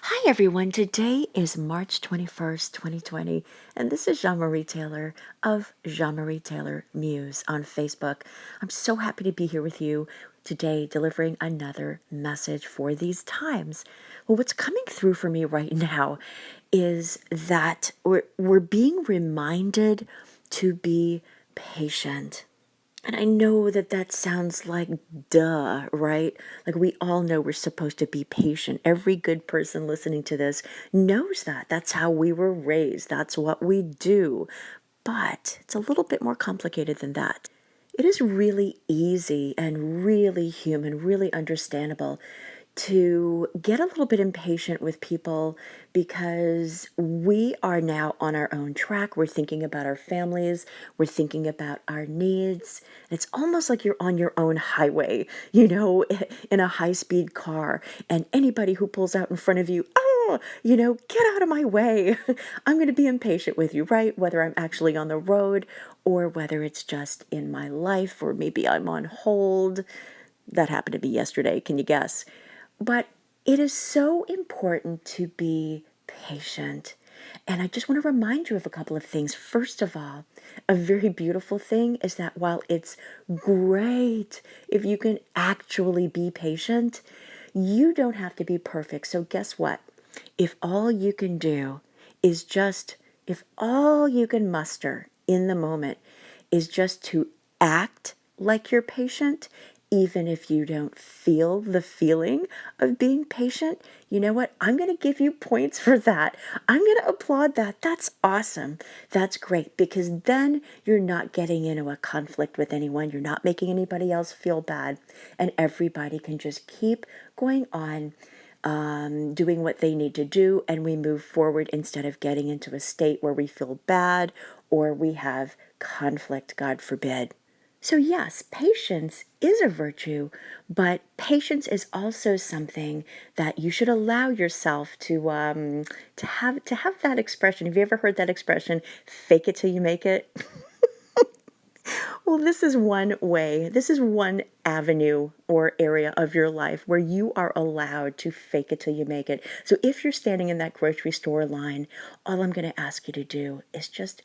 Hi everyone, today is March 21st, 2020, and this is Jeanne-Marie Taylor of Jeanne-Marie Taylor Muse on Facebook. I'm so happy to be here with you today delivering another message for these times. Well, what's coming through for me right now is that we're being reminded to be patient. And I know that that sounds like duh, right? Like we all know we're supposed to be patient. Every good person listening to this knows that. That's how we were raised. That's what we do. But it's a little bit more complicated than that. It is really easy and really human, really understandable to get a little bit impatient with people because we are now on our own track. We're thinking about our families, we're thinking about our needs. It's almost like you're on your own highway, in a high-speed car, and anybody who pulls out in front of you, get out of my way. I'm going to be impatient with you, right? Whether I'm actually on the road or whether it's just in my life or maybe I'm on hold. That happened to me yesterday. Can you guess? But it is so important to be patient. And I just want to remind you of a couple of things. First of all, a very beautiful thing is that while it's great if you can actually be patient, you don't have to be perfect. So guess what? If all you can do is just, if all you can muster in the moment is just to act like you're patient, even if you don't feel the feeling of being patient, you know what? I'm going to give you points for that. I'm going to applaud that. That's awesome. That's great because then you're not getting into a conflict with anyone. You're not making anybody else feel bad. And everybody can just keep going on doing what they need to do, and we move forward instead of getting into a state where we feel bad or we have conflict, God forbid. So yes, patience is a virtue, but patience is also something that you should allow yourself to have that expression. Have you ever heard that expression? Fake it till you make it. Well, this is one way, this is one avenue or area of your life where you are allowed to fake it till you make it. So if you're standing in that grocery store line, all I'm going to ask you to do is just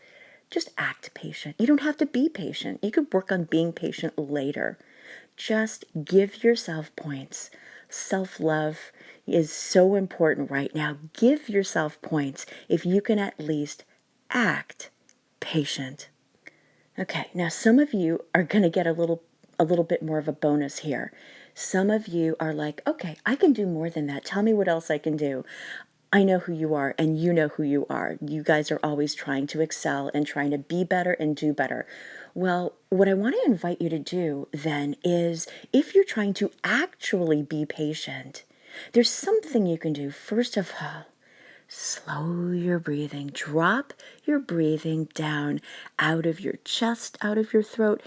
act patient. You don't have to be patient. You could work on being patient later. Just give yourself points. Self-love is so important right now. Give yourself points if you can at least act patient. Okay, now some of you are going to get a little bit more of a bonus here. Some of you are like, okay, I can do more than that. Tell me what else I can do. I know who you are and you know who you are. You guys are always trying to excel and trying to be better and do better. Well, what I want to invite you to do then is if you're trying to actually be patient, there's something you can do. First of all, slow your breathing. Drop your breathing down out of your chest, out of your throat.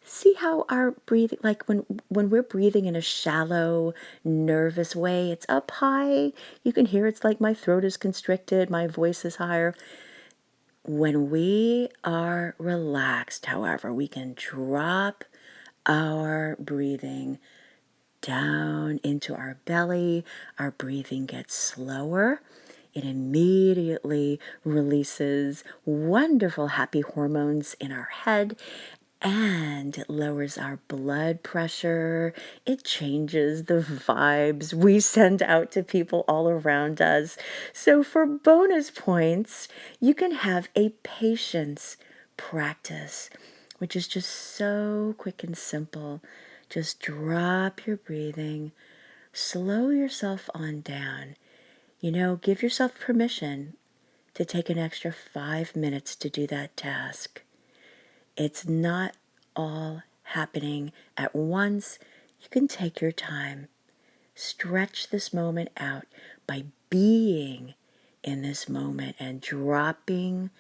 See how our breathing, like when we're breathing in a shallow, nervous way, it's up high. You can hear it's like my throat is constricted, my voice is higher. When we are relaxed, however, we can drop our breathing down into our belly. Our breathing gets slower. It immediately releases wonderful happy hormones in our head, and it lowers our blood pressure. It changes the vibes we send out to people all around us. So for bonus points, you can have a patience practice, which is just so quick and simple. Just drop your breathing, slow yourself on down. Give yourself permission to take an extra 5 minutes to do that task. It's not all happening at once. You can take your time. Stretch this moment out by being in this moment and dropping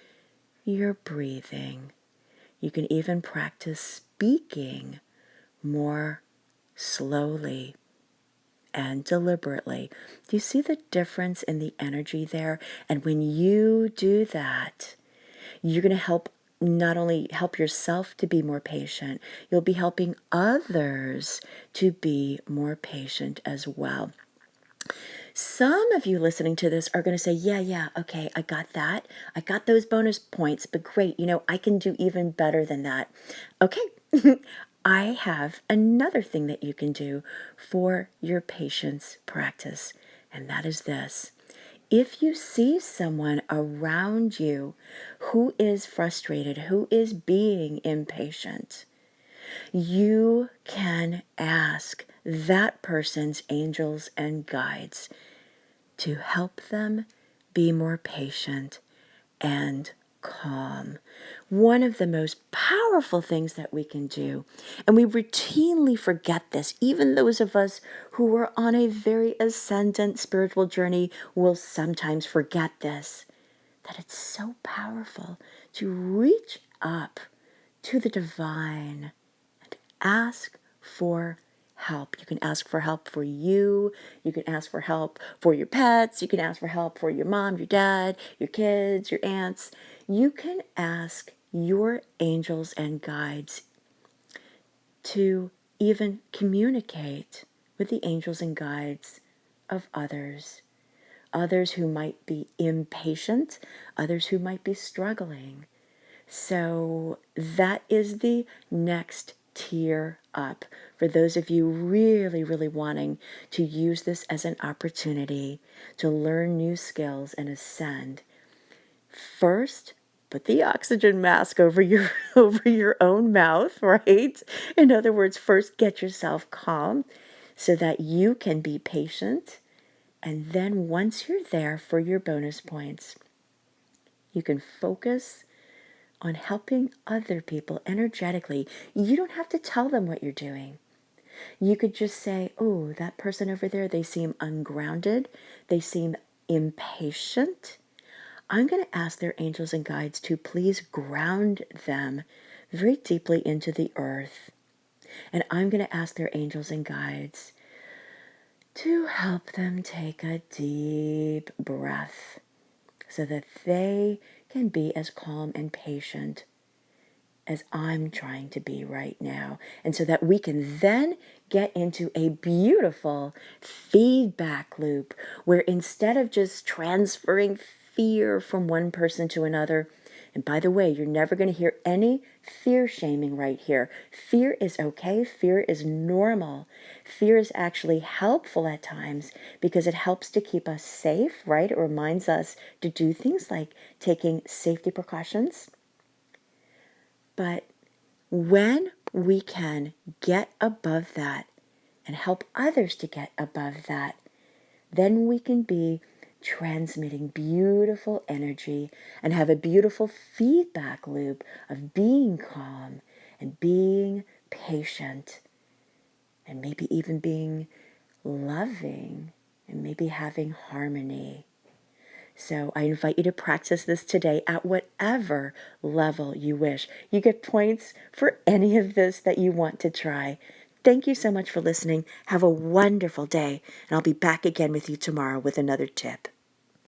your breathing. You can even practice speaking more slowly and deliberately. Do you see the difference in the energy there? And when you do that, you're going to help not only help yourself to be more patient, you'll be helping others to be more patient as well. Some of you listening to this are going to say, yeah, okay, I got that. I got those bonus points, but great, I can do even better than that. Okay, I have another thing that you can do for your patience practice, and that is this. If you see someone around you who is frustrated, who is being impatient, you can ask that person's angels and guides to help them be more patient and calm. One of the most powerful things that we can do, and we routinely forget this, even those of us who are on a very ascendant spiritual journey will sometimes forget this, that it's so powerful to reach up to the divine and ask for help. You can ask for help for you. You can ask for help for your pets. You can ask for help for your mom, your dad, your kids, your aunts. You can ask your angels and guides to even communicate with the angels and guides of others. Others who might be impatient, others who might be struggling. So that is the next tier up for those of you really, really wanting to use this as an opportunity to learn new skills and ascend. First, put the oxygen mask over your over your own mouth, right? In other words, first get yourself calm so that you can be patient. And then once you're there for your bonus points, you can focus on helping other people energetically. You don't have to tell them what you're doing. You could just say, oh, that person over there, they seem ungrounded. They seem impatient. I'm going to ask their angels and guides to please ground them very deeply into the earth. And I'm going to ask their angels and guides to help them take a deep breath so that they can be as calm and patient as I'm trying to be right now. And so that we can then get into a beautiful feedback loop where instead of just transferring fear from one person to another, and by the way, you're never going to hear any fear shaming right here. Fear is okay. Fear is normal. Fear is actually helpful at times because it helps to keep us safe, right? It reminds us to do things like taking safety precautions. But when we can get above that and help others to get above that, then we can be transmitting beautiful energy and have a beautiful feedback loop of being calm and being patient and maybe even being loving and maybe having harmony. So I invite you to practice this today at whatever level you wish. You get points for any of this that you want to try. Thank you so much for listening. Have a wonderful day, and I'll be back again with you tomorrow with another tip.